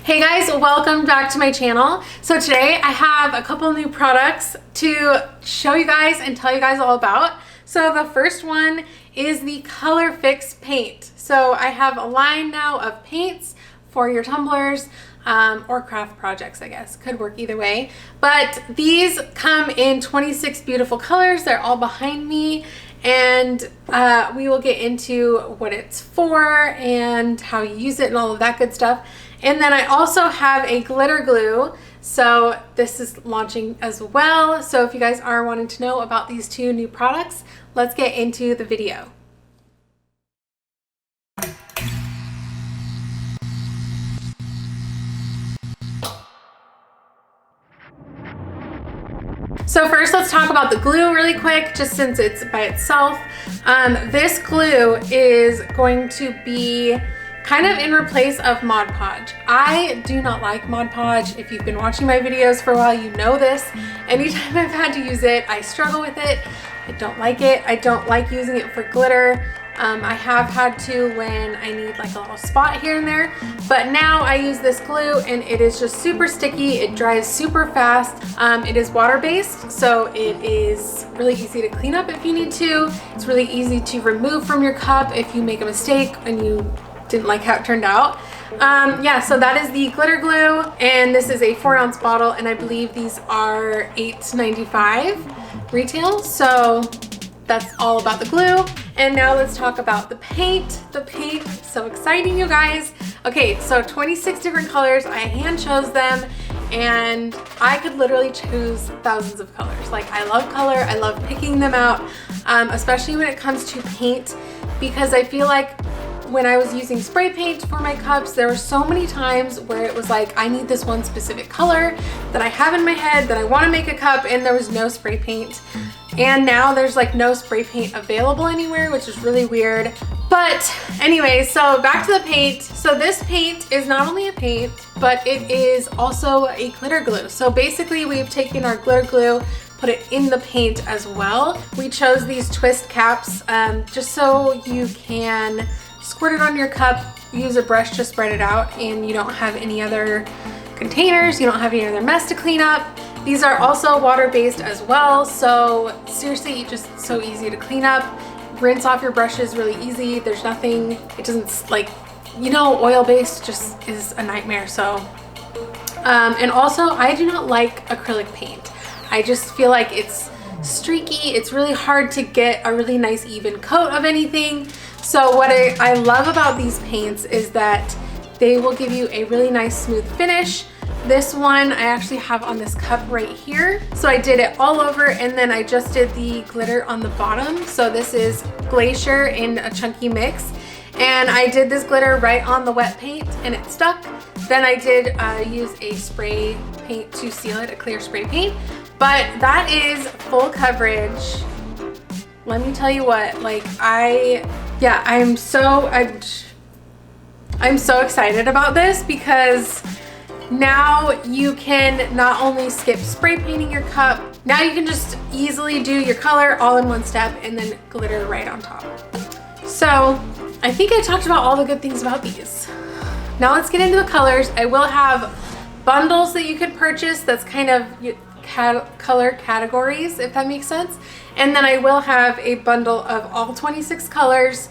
Hey guys, welcome back to my channel. So today I have a couple new products to show you guys and tell you guys all about. So the first one is the COLORFIX paint. So I have a line now of paints for your tumblers or craft projects, I guess. Could work either way. But these come in 26 beautiful colors. They're all behind me. And we will get into what it's for and how you use it and all of that good stuff. And then I also have a glitter glue. So this is launching as well. So if you guys are wanting to know about these two new products, let's get into the video. So first let's talk about the glue really quick, just since it's by itself. This glue is going to be kind of in replace of Mod Podge. I do not like Mod Podge. If you've been watching my videos for a while, you know this. Anytime I've had to use it, I struggle with it. I don't like it. I don't like using it for glitter. I have had to when I need like a little spot here and there, but now I use this glue and it is just super sticky. It dries super fast. It is water-based, so it is really easy to clean up if you need to. It's really easy to remove from your cup if you make a mistake and you didn't like how it turned out. Yeah, so that is the glitter glue, and this is a 4-ounce bottle, and I believe these are $8.95 retail. So that's all about the glue. And now let's talk about the paint. The paint, so exciting, you guys. Okay, so 26 different colors. I hand chose them, and I could literally choose thousands of colors. Like, I love color. I love picking them out, especially when it comes to paint, because I feel like when I was using spray paint for my cups, there were so many times where it was like, I need this one specific color that I have in my head that I want to make a cup, and there was no spray paint. And now there's like no spray paint available anywhere, which is really weird. But anyway, so back to the paint. So this paint is not only a paint, but it is also a glitter glue. So basically we've taken our glitter glue, put it in the paint as well. We chose these twist caps just so you can squirt it on your cup, use a brush to spread it out, and you don't have any other containers, you don't have any other mess to clean up. These are also water-based as well, so seriously, just so easy to clean up. Rinse off your brushes really easy. There's nothing, it doesn't, like, you know, oil-based just is a nightmare. So and also I do not like acrylic paint. I just feel like it's streaky. It's really hard to get a really nice even coat of anything. So what I love about these paints is that they will give you a really nice smooth finish. This one I actually have on this cup right here. So I did it all over, and then I just did the glitter on the bottom. So this is Glacier in a chunky mix. And I did this glitter right on the wet paint and it stuck. Then I did use a spray paint to seal it, a clear spray paint. But that is full coverage. Let me tell you what, like I'm so excited about this, because now you can not only skip spray painting your cup, now you can just easily do your color all in one step and then glitter right on top. So I think I talked about all the good things about these. Now let's get into the colors. I will have bundles that you could purchase that's kind of color categories, if that makes sense. And then I will have a bundle of all 26 colors,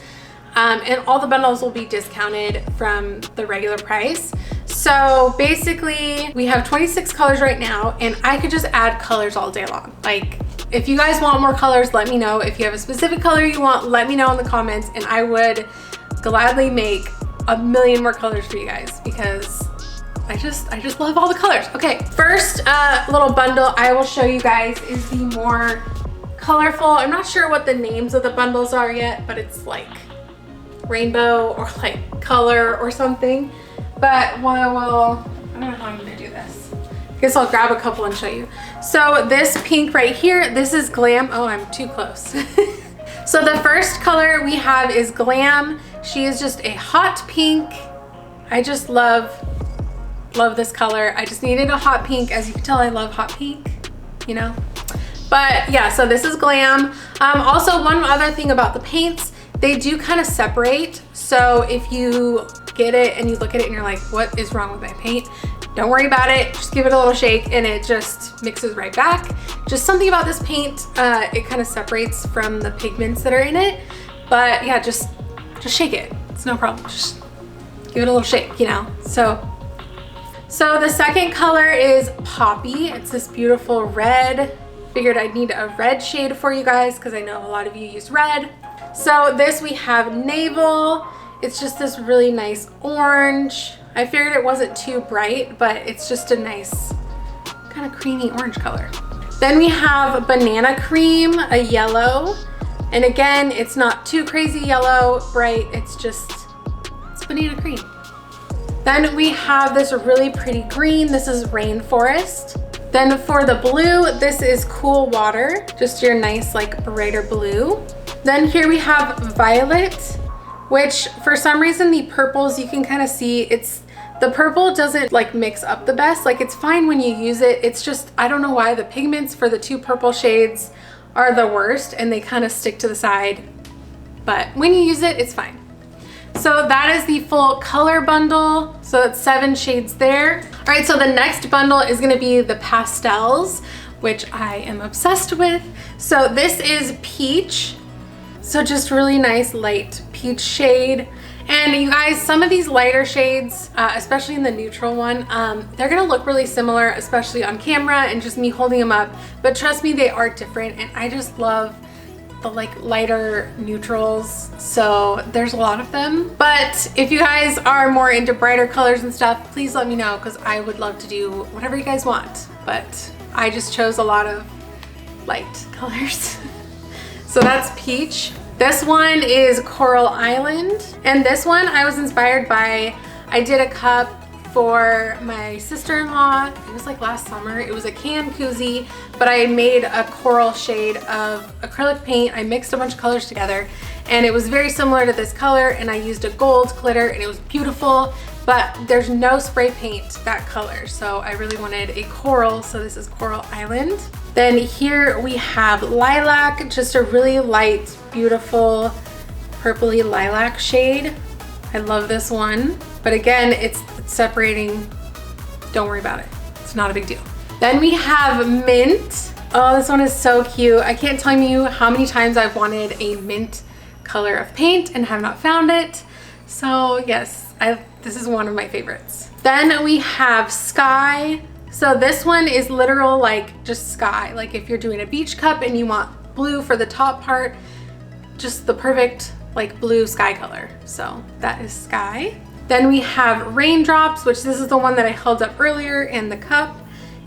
and all the bundles will be discounted from the regular price. So basically we have 26 colors right now, and I could just add colors all day long. Like, if you guys want more colors, let me know. If you have a specific color you want, let me know in the comments, and I would gladly make a million more colors for you guys, because I just love all the colors. Okay, first little bundle I will show you guys is the more colorful. I'm not sure what the names of the bundles are yet, but it's like rainbow or like color or something. But well, I don't know how I'm gonna do this. I guess I'll grab a couple and show you. So this pink right here, this is Glam. Oh, I'm too close. So the first color we have is Glam. She is just a hot pink. I just love this color. I just needed a hot pink. As you can tell, I love hot pink, you know? But yeah, so this is Glam. Also, one other thing about the paints, they do kind of separate. So if you get it and you look at it and you're like, what is wrong with my paint? Don't worry about it, just give it a little shake and it just mixes right back. Just something about this paint, it kind of separates from the pigments that are in it. But yeah, just shake it, it's no problem. Just give it a little shake, you know? So the second color is Poppy. It's this beautiful red. Figured I'd need a red shade for you guys because I know a lot of you use red. So this we have Navel. It's just this really nice orange. I figured it wasn't too bright, but it's just a nice kind of creamy orange color. Then we have Banana Cream, a yellow. And again, it's not too crazy yellow, bright. It's banana cream. Then we have this really pretty green. This is Rainforest. Then for the blue, this is Cool Water, just your nice like brighter blue. Then here we have Violet, which for some reason the purples, you can kind of see the purple doesn't like mix up the best. Like it's fine when you use it. It's just, I don't know why the pigments for the two purple shades are the worst and they kind of stick to the side. But when you use it, it's fine. So that is the full color bundle. So it's 7 shades there. All right, so the next bundle is gonna be the pastels, which I am obsessed with. So this is Peach. So just really nice light peach shade. And you guys, some of these lighter shades, especially in the neutral one, they're gonna look really similar, especially on camera and just me holding them up. But trust me, they are different. And I just love the like lighter neutrals, so there's a lot of them. But if you guys are more into brighter colors and stuff, please let me know because I would love to do whatever you guys want. But I just chose a lot of light colors. So that's Peach. This one is Coral Island, and this one I was inspired by, I did a cup for my sister-in-law. It was like last summer. It was a can koozie, but I made a coral shade of acrylic paint. I mixed a bunch of colors together and it was very similar to this color, and I used a gold glitter and it was beautiful, but there's no spray paint that color. So I really wanted a coral, so this is Coral Island. Then here we have Lilac, just a really light, beautiful purpley lilac shade. I love this one, but again, it's separating. Don't worry about it. It's not a big deal. Then we have Mint. Oh, this one is so cute. I can't tell you how many times I've wanted a mint color of paint and have not found it. So yes, this is one of my favorites. Then we have Sky. So this one is literal like just sky. Like if you're doing a beach cup and you want blue for the top part, just the perfect like blue sky color. So that is Sky. Then we have Raindrops, which this is the one that I held up earlier in the cup.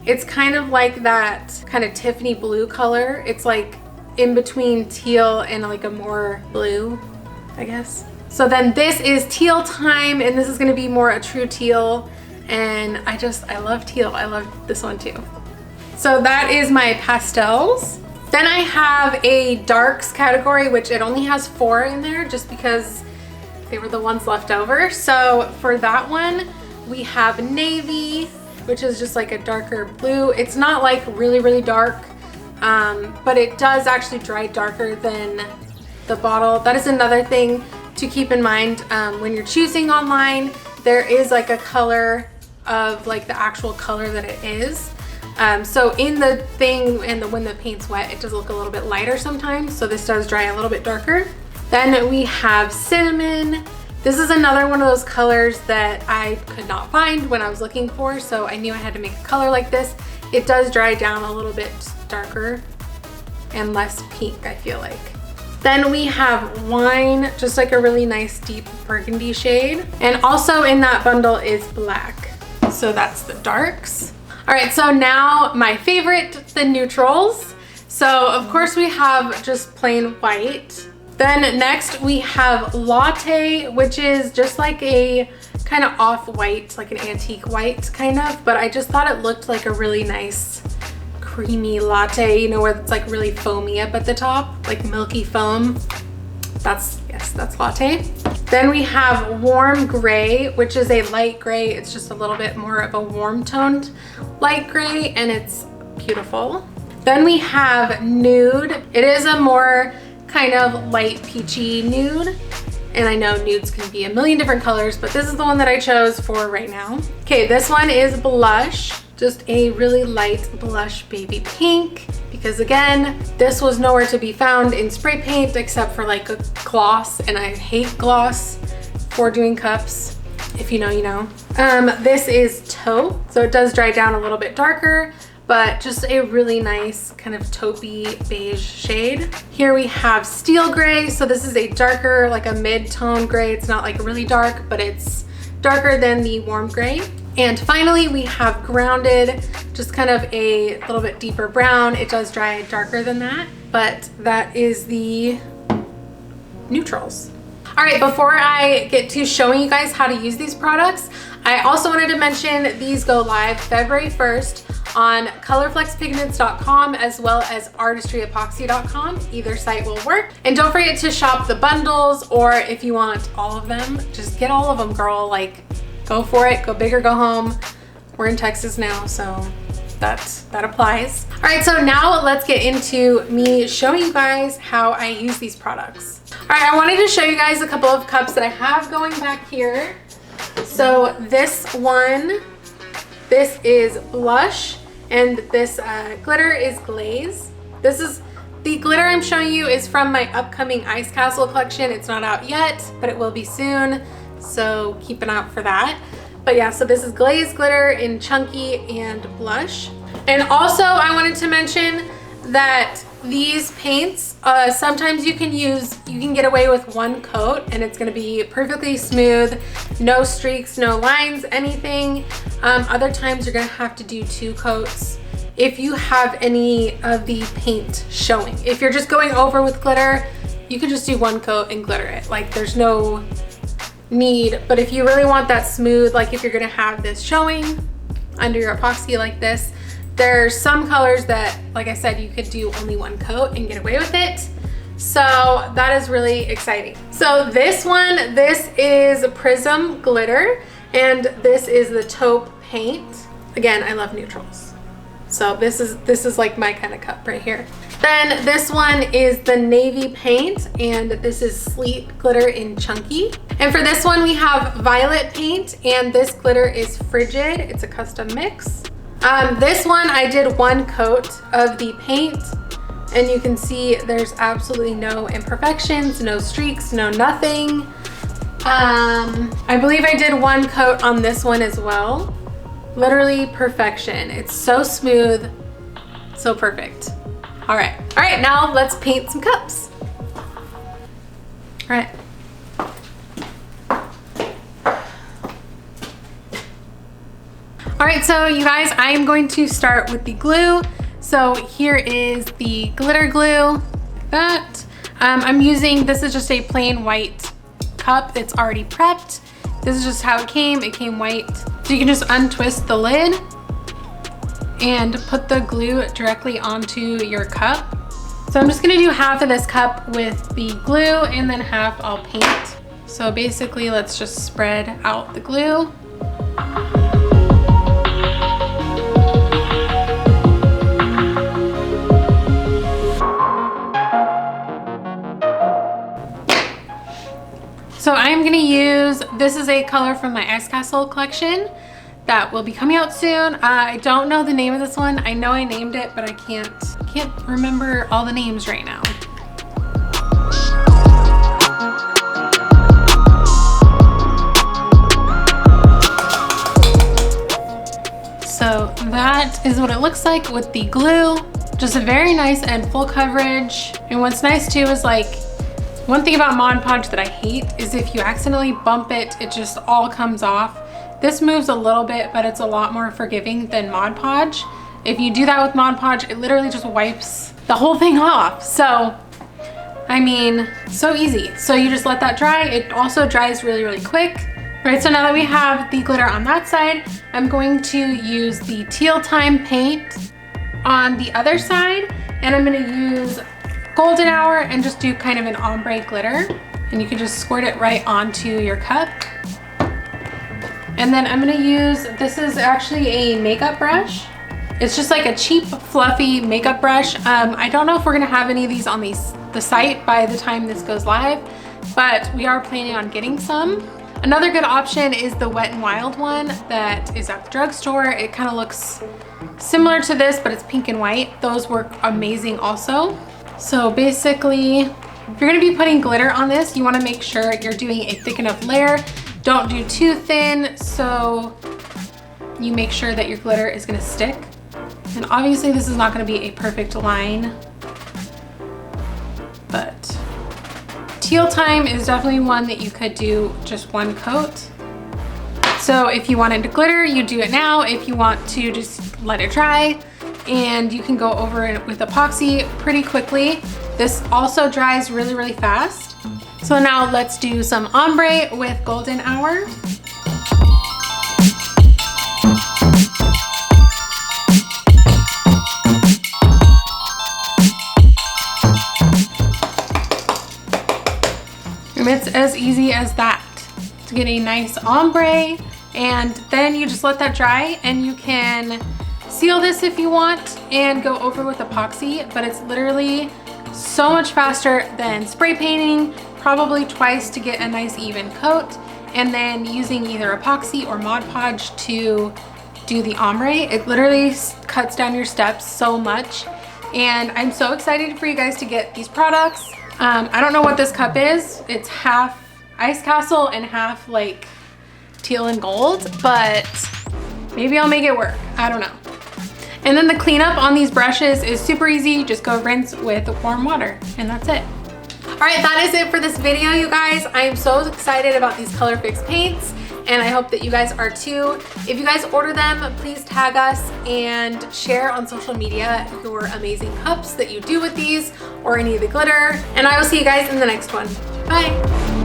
It's kind of like that kind of Tiffany blue color. It's like in between teal and like a more blue, I guess. So then this is Teal Time, and this is gonna be more a true teal. And I love teal. I love this one too. So that is my pastels. Then I have a darks category, which it only has 4 in there just because they were the ones left over. So for that one, we have Navy, which is just like a darker blue. It's not like really, really dark, but it does actually dry darker than the bottle. That is another thing to keep in mind when you're choosing online. There is like a color of like the actual color that it is. So in the thing and when the paint's wet, it does look a little bit lighter sometimes. So this does dry a little bit darker. Then we have Cinnamon. This is another one of those colors that I could not find when I was looking for, so I knew I had to make a color like this. It does dry down a little bit darker and less pink, I feel like. Then we have Wine, just like a really nice deep burgundy shade. And also in that bundle is Black. So that's the darks. All right, so now my favorite, the neutrals. So of course we have just plain white. Then next we have Latte, which is just like a kind of off-white, like an antique white kind of, but I just thought it looked like a really nice creamy latte, you know, where it's like really foamy up at the top, like milky foam. That's Latte. Then we have Warm Gray, which is a light gray. It's just a little bit more of a warm toned light gray, and it's beautiful. Then we have Nude. It is a more kind of light peachy nude, And I know nudes can be a million different colors, but this is the one that I chose for right now. Okay, this one is blush. Just a really light blush baby pink, because again, this was nowhere to be found in spray paint except for like a gloss, and I hate gloss for doing cups. If you know, you know. This is taupe, so it does dry down a little bit darker, but just a really nice kind of taupey beige shade. Here we have steel gray, so this is a darker, like a mid-tone gray. It's not like really dark, but it's darker than the warm gray. And finally, we have grounded, just kind of a little bit deeper brown. It does dry darker than that, but that is the neutrals. All right, before I get to showing you guys how to use these products, I also wanted to mention these go live February 1st on colorflexpigments.com as well as artistryepoxy.com. Either site will work. And don't forget to shop the bundles, or if you want all of them, just get all of them, girl. Like, go for it, go big or go home. We're in Texas now, so that applies. All right, so now let's get into me showing you guys how I use these products. All right, I wanted to show you guys a couple of cups that I have going back here. So this one, this is blush, and this glitter is glaze. The glitter I'm showing you is from my upcoming Ice Castle collection. It's not out yet, but it will be soon, so keep an eye out for that. But yeah, so this is glaze glitter in chunky and blush. And also I wanted to mention that these paints, sometimes you can get away with one coat and it's gonna be perfectly smooth, no streaks, no lines, anything. Other times you're gonna have to do 2 coats if you have any of the paint showing. If you're just going over with glitter, you can just do 1 coat and glitter it. Like, there's no need. But if you really want that smooth, like if you're gonna have this showing under your epoxy like this, there's some colors that, like I said, you could do only 1 coat and get away with it. So that is really exciting. So this one, this is Prism Glitter, and this is the taupe paint. Again, I love neutrals. So this is like my kind of cup right here. Then this one is the navy paint, and this is sleet glitter in chunky. And for this one, we have violet paint, and this glitter is frigid. It's a custom mix. This one, I did 1 coat of the paint, and you can see there's absolutely no imperfections, no streaks, no nothing. I believe I did 1 coat on this one as well. Literally perfection. It's so smooth, so perfect. All right, now let's paint some cups. All right. All right, so you guys, I am going to start with the glue. So here is the glitter glue, like that. I'm using, this is just a plain white cup. It's already prepped. This is just how it came white. So you can just untwist the lid and put the glue directly onto your cup. So I'm just gonna do half of this cup with the glue and then half I'll paint. So basically, let's just spread out the glue. So I'm gonna use, this is a color from my Ice Castle collection that will be coming out soon. I don't know the name of this one. I know I named it, but I can't remember all the names right now. So that is what it looks like with the glue. Just a very nice and full coverage. And what's nice too is, like, one thing about Mod Podge that I hate is if you accidentally bump it, it just all comes off. This moves a little bit, but it's a lot more forgiving than Mod Podge. If you do that with Mod Podge, it literally just wipes the whole thing off. So, I mean, so easy. So you just let that dry. It also dries really, really quick. All right, so now that we have the glitter on that side, I'm going to use the Teal Time paint on the other side, and I'm gonna use Golden Hour and just do kind of an ombre glitter, and you can just squirt it right onto your cup. And then I'm gonna use, this is actually a makeup brush. It's just like a cheap, fluffy makeup brush. I don't know if we're gonna have any of these on the site by the time this goes live, but we are planning on getting some. Another good option is the Wet n Wild one that is at the drugstore. It kind of looks similar to this, but it's pink and white. Those work amazing also. So basically, if you're gonna be putting glitter on this, you wanna make sure you're doing a thick enough layer. Don't do too thin, so you make sure that your glitter is gonna stick. And obviously this is not gonna be a perfect line, but teal time is definitely one that you could do just one coat. So if you wanted to glitter, you do it now. If you want to just let it dry, and you can go over it with epoxy pretty quickly. This also dries really, really fast. So now let's do some ombre with Golden Hour. And it's as easy as that to get a nice ombre, and then you just let that dry, and you can seal this if you want and go over with epoxy, but it's literally so much faster than spray painting, probably twice to get a nice even coat, and then using either epoxy or Mod Podge to do the ombre. It literally cuts down your steps so much, and I'm so excited for you guys to get these products. I don't know what this cup is. It's half Ice Castle and half like teal and gold, but maybe I'll make it work. I don't know. And then the cleanup on these brushes is super easy. Just go rinse with warm water, and that's it. All right, that is it for this video, you guys. I am so excited about these COLORFIX paints, and I hope that you guys are too. If you guys order them, please tag us and share on social media your amazing cups that you do with these or any of the glitter. And I will see you guys in the next one. Bye.